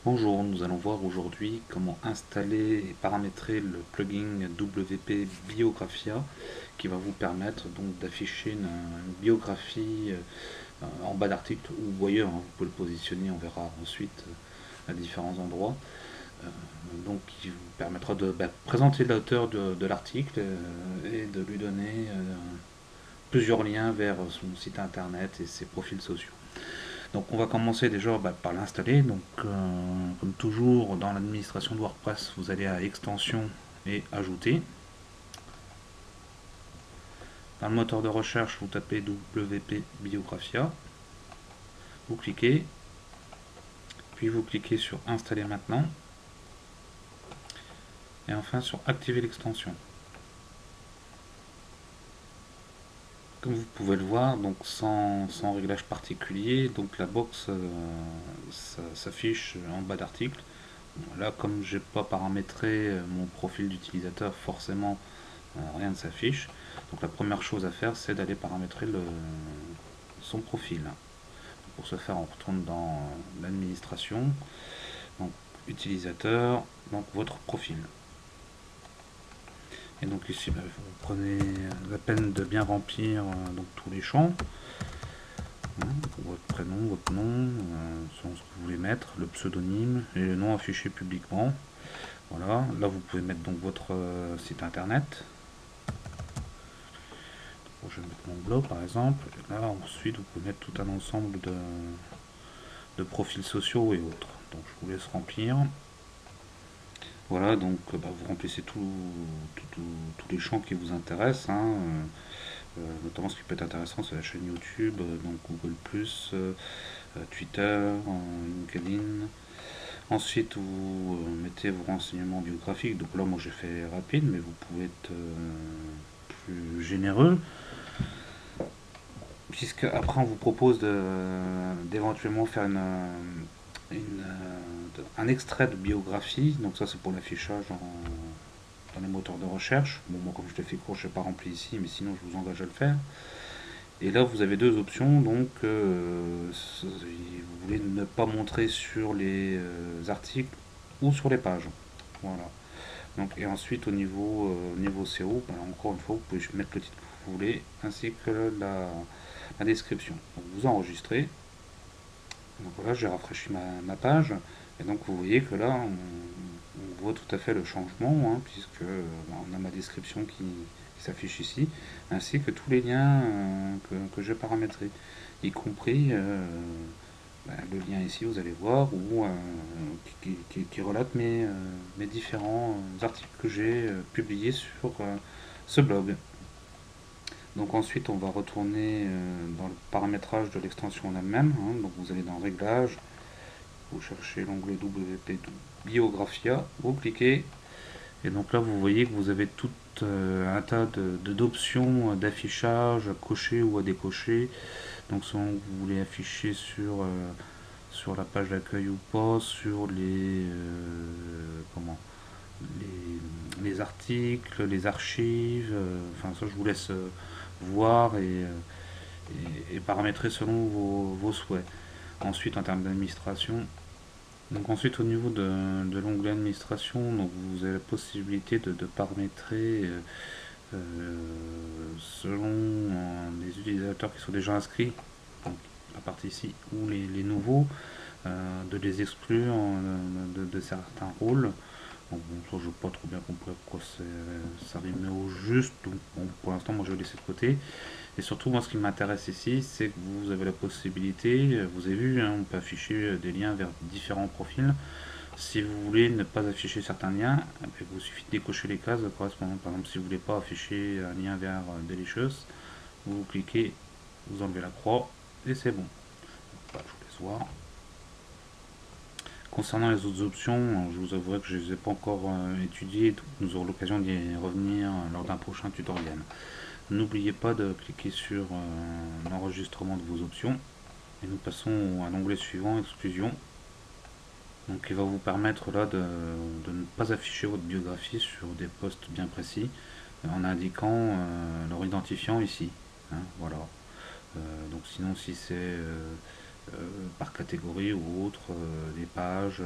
Bonjour, nous allons voir aujourd'hui comment installer et paramétrer le plugin WP Biographia qui va vous permettre donc d'afficher une biographie en bas d'article ou ailleurs, hein. Vous pouvez le positionner, on verra ensuite à différents endroits. Euh, donc qui vous permettra de présenter l'auteur de l'article et de lui donner plusieurs liens vers son site internet et ses profils sociaux. Donc on va commencer déjà par l'installer. Donc comme toujours dans l'administration de WordPress, vous allez à extension et ajouter. Dans le moteur de recherche, vous tapez WP Biographia, vous cliquez, puis vous cliquez sur installer maintenant, et enfin sur activer l'extension. Comme vous pouvez le voir, donc sans réglage particulier, donc la box s'affiche en bas d'article. Là, comme j'ai pas paramétré mon profil d'utilisateur, forcément rien ne s'affiche. Donc la première chose à faire, c'est d'aller paramétrer son profil. Pour ce faire, on retourne dans l'administration, donc utilisateur, donc votre profil. Et donc ici, vous prenez la peine de bien remplir donc tous les champs. Hein, votre prénom, votre nom, selon ce que vous voulez mettre, le pseudonyme et le nom affiché publiquement. Voilà, là vous pouvez mettre donc votre site internet. Bon, je vais mettre mon blog par exemple. Et là ensuite vous pouvez mettre tout un ensemble de profils sociaux et autres. Donc je vous laisse remplir. Voilà, donc vous remplissez tous les champs qui vous intéressent, hein. Notamment ce qui peut être intéressant, c'est la chaîne YouTube, donc Google+, Twitter, LinkedIn. Ensuite, vous mettez vos renseignements biographiques. Donc là, moi j'ai fait rapide, mais vous pouvez être plus généreux, puisque après on vous propose d'éventuellement faire un extrait de biographie. Donc ça, c'est pour l'affichage dans les moteurs de recherche. Bon, moi, comme je l'ai fait court, je n'ai pas rempli ici, mais sinon, je vous engage à le faire. Et là, vous avez deux options. Donc, vous voulez ne pas montrer sur les articles ou sur les pages. Voilà. Donc, et ensuite, niveau SEO, encore une fois, vous pouvez mettre le titre que vous voulez, ainsi que la description. Donc, vous enregistrez. Donc voilà, j'ai rafraîchi ma page. Et donc, vous voyez que là, on voit tout à fait le changement, hein, puisque on a ma description qui s'affiche ici, ainsi que tous les liens que j'ai paramétrés, y compris le lien ici, vous allez voir, qui relate mes différents articles que j'ai publiés sur ce blog. Donc ensuite, on va retourner dans le paramétrage de l'extension en elle-même, hein. Donc vous allez dans Réglages, vous cherchez l'onglet WP Biographia, vous cliquez, et donc là vous voyez que vous avez tout un tas d'options d'affichage à cocher ou à décocher. Donc selon que vous voulez afficher sur la page d'accueil ou pas, sur les articles, les archives, enfin ça je vous laisse voir et paramétrer selon vos souhaits. Ensuite en termes d'administration, donc ensuite au niveau de l'onglet administration, donc vous avez la possibilité de paramétrer selon les utilisateurs qui sont déjà inscrits, donc la partie ici, ou les nouveaux, de les exclure de certains rôles. Donc bon, ça je n'ai pas trop bien compris pourquoi ça rimait au juste, donc bon, pour l'instant moi je vais laisser de côté. Et surtout moi ce qui m'intéresse ici, c'est que vous avez la possibilité, vous avez vu, hein, on peut afficher des liens vers différents profils. Si vous voulez ne pas afficher certains liens, il vous suffit de décocher les cases correspondantes. Par exemple, si vous ne voulez pas afficher un lien vers Delicious, vous cliquez, vous enlevez la croix et c'est bon. Voilà, je vous laisse voir. Concernant les autres options, je vous avouerai que je ne les ai pas encore étudiées, donc nous aurons l'occasion d'y revenir lors d'un prochain tutoriel. N'oubliez pas de cliquer sur l'enregistrement de vos options et nous passons à l'onglet suivant, exclusion. Donc il va vous permettre là de ne pas afficher votre biographie sur des postes bien précis en indiquant leur identifiant ici, hein, voilà. Donc sinon si c'est par catégorie ou autre, des pages,